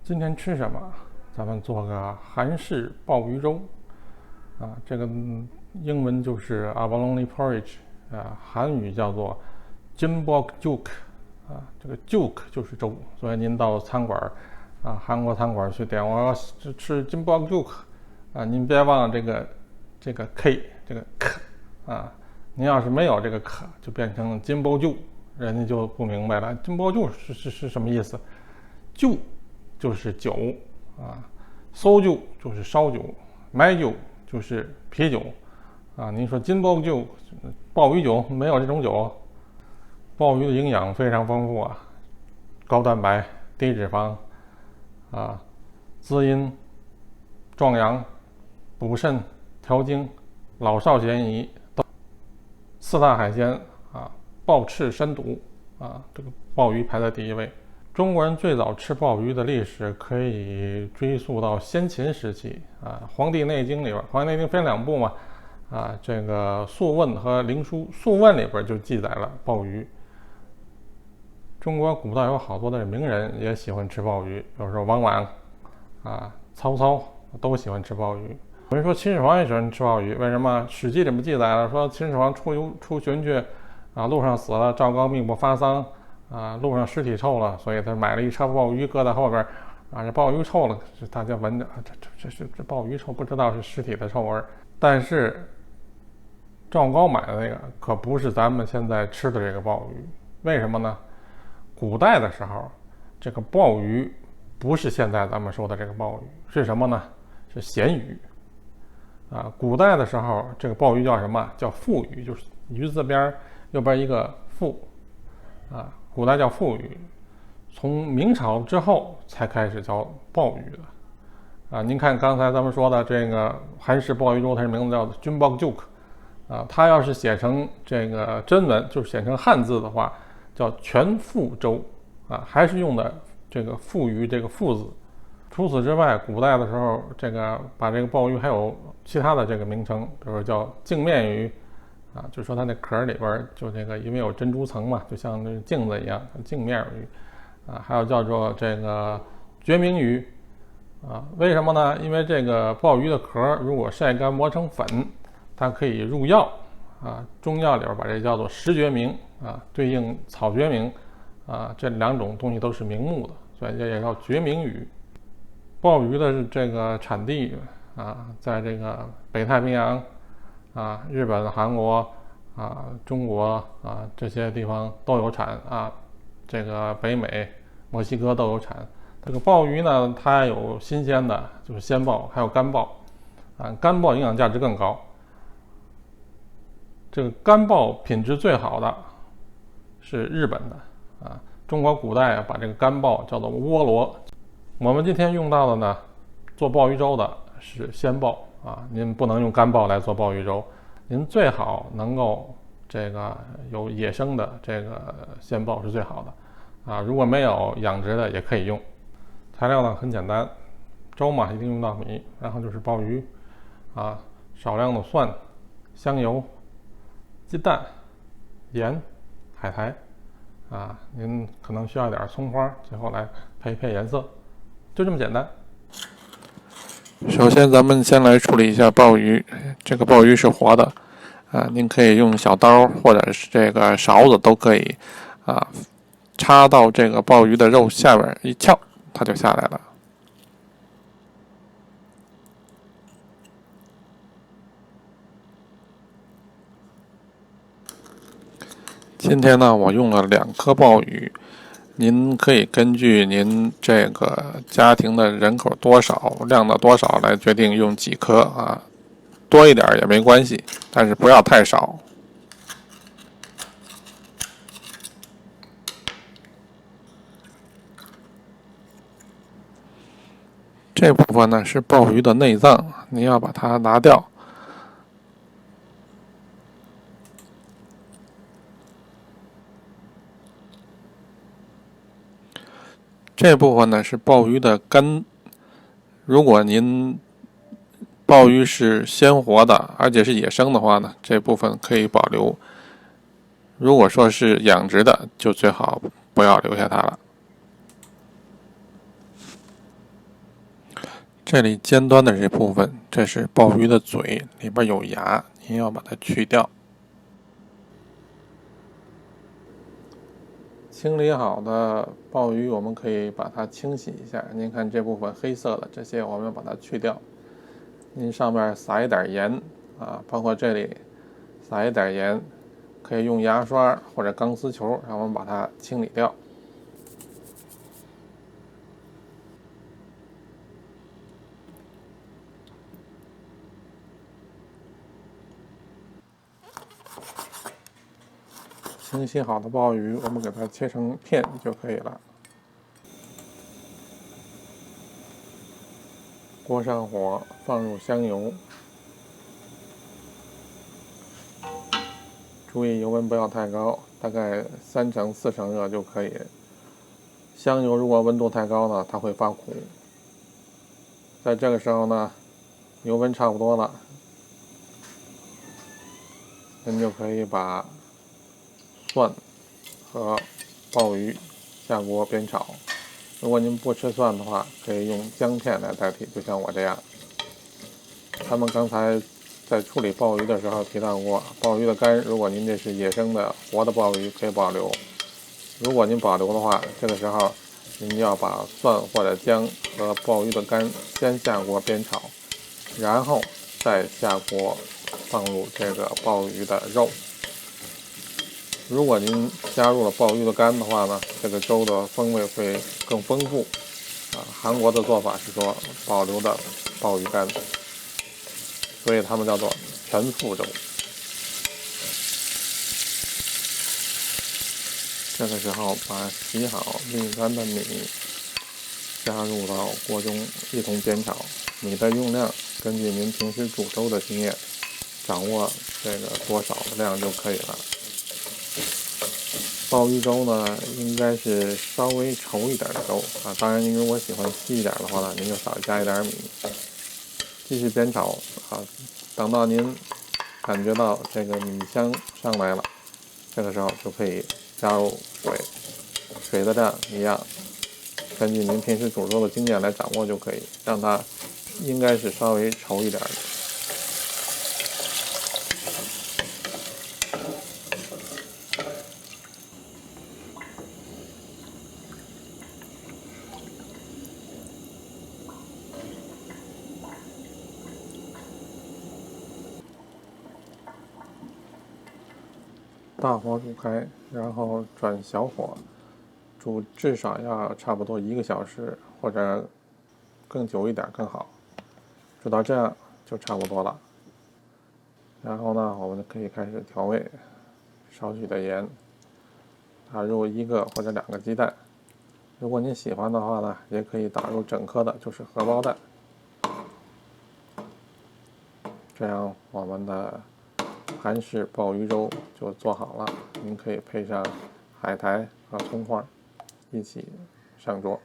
今天吃什么？咱们做个韩式鲍鱼粥这个英文就是 abalone porridge 韩语叫做 Jimbokjuk 这个 juk 就是粥，所以您到餐馆韩国餐馆去点我要吃 Jimbokjuk 您别忘了这个 k 这个 k 您要是没有这个 k 就变成 Jimbokju， 人家就不明白了 Jimbokju 是什么意思。就就是酒soju 就是烧酒，买酒就是啤酒您说金鲍酒、鲍鱼酒没有这种酒。鲍鱼的营养非常丰富高蛋白、低脂肪滋阴、壮阳、补肾、调经、老少咸宜。四大海鲜鲍翅参肚这个鲍鱼排在第一位。中国人最早吃鲍鱼的历史可以追溯到先秦时期《黄帝内经》里边，《黄帝内经》分两部嘛这个《素问》和《灵枢》。《素问》里边就记载了鲍鱼。中国古代有好多的名人也喜欢吃鲍鱼，比如说王莽曹操都喜欢吃鲍鱼。有人说秦始皇也喜欢吃鲍鱼，为什么？《史记》里面记载了，说秦始皇出巡去路上死了，赵高命不发丧路上尸体臭了，所以他买了一车鲍鱼搁在后边这鲍鱼臭了，大家闻着这鲍鱼臭，不知道是尸体的臭味。但是赵高买的那个可不是咱们现在吃的这个鲍鱼，为什么呢？古代的时候这个鲍鱼不是现在咱们说的这个鲍鱼，是什么呢？是咸鱼古代的时候这个鲍鱼叫什么？叫腹鱼，就是鱼字边右边一个腹古代叫腹鱼，从明朝之后才开始叫鲍鱼的您看刚才咱们说的这个韩式鲍鱼粥，它的名字叫 Jimbokjuk它要是写成这个真文，就是写成汉字的话，叫全腹粥还是用的这个腹鱼这个腹字。除此之外，古代的时候这个把这个鲍鱼还有其他的这个名称，比如说叫镜面鱼就说它那壳里边就这个因为有珍珠层嘛，就像这镜子一样，镜面鱼还有叫做这个决明鱼为什么呢？因为这个鲍鱼的壳如果晒干磨成粉，它可以入药中药里边把这叫做石决明对应草决明这两种东西都是明目的，所以这也叫决明鱼。鲍鱼的这个产地在这个北太平洋日本、韩国中国这些地方都有产这个北美、墨西哥都有产。这个鲍鱼呢，它有新鲜的，就是鲜鲍，还有干鲍干鲍营养价值更高。这个干鲍品质最好的是日本的中国古代把这个干鲍叫做倭罗。我们今天用到的呢，做鲍鱼粥的是鲜鲍您不能用干鲍来做鲍鱼粥，您最好能够这个有野生的这个鲜鲍是最好的如果没有养殖的也可以用。材料呢很简单，粥嘛一定用到米，然后就是鲍鱼少量的蒜、香油、鸡蛋、盐、海苔您可能需要一点葱花，最后来配颜色，就这么简单。首先咱们先来处理一下鲍鱼，这个鲍鱼是活的您可以用小刀或者是这个勺子都可以插到这个鲍鱼的肉下边一撬，它就下来了。今天呢我用了2颗鲍鱼，您可以根据您这个家庭的人口多少、量的多少来决定用几颗多一点也没关系，但是不要太少。这部分呢是鲍鱼的内脏，您要把它拿掉。这部分呢是鲍鱼的肝，如果您鲍鱼是鲜活的，而且是野生的话呢，这部分可以保留。如果说是养殖的，就最好不要留下它了。这里尖端的这部分，这是鲍鱼的嘴，里边有牙，您要把它去掉。清理好的鲍鱼，我们可以把它清洗一下。您看这部分黑色的，这些我们要把它去掉。您上面撒一点盐啊，包括这里撒一点盐，可以用牙刷或者钢丝球，让我们把它清理掉。清洗好的鲍鱼，我们给它切成片就可以了。锅上火，放入香油，注意油温不要太高，大概3成4成热就可以。香油如果温度太高呢，它会发苦。在这个时候呢，油温差不多了，您就可以把蒜和鲍鱼下锅煸炒。如果您不吃蒜的话，可以用姜片来代替，就像我这样。他们刚才在处理鲍鱼的时候提到过，鲍鱼的肝，如果您这是野生的活的鲍鱼，可以保留。如果您保留的话，这个时候您要把蒜或者姜和鲍鱼的肝先下锅煸炒，然后再下锅放入这个鲍鱼的肉。如果您加入了鲍鱼的肝的话呢，这个粥的风味会更丰富。韩国的做法是说保留的鲍鱼肝，所以他们叫做全腹粥。这个时候把洗好沥干的米加入到锅中一同煸炒，米的用量根据您平时煮粥的经验，掌握这个多少的量就可以了。鲍鱼粥呢，应该是稍微稠一点的粥啊。当然，您如果喜欢稀一点的话呢，您就少加一点米。继续煸炒啊，等到您感觉到这个米香上来了，这个时候就可以加入水，水的量一样，根据您平时煮粥的经验来掌握就可以，让它应该是稍微稠一点的。大火煮开，然后转小火煮，至少要差不多1个小时，或者更久一点更好。煮到这样就差不多了。然后呢，我们可以开始调味，少许的盐，打入1个或者2个鸡蛋。如果您喜欢的话呢，也可以打入整颗的，就是荷包蛋。这样我们的韩式鲍鱼粥就做好了，您可以配上海苔和葱花一起上桌。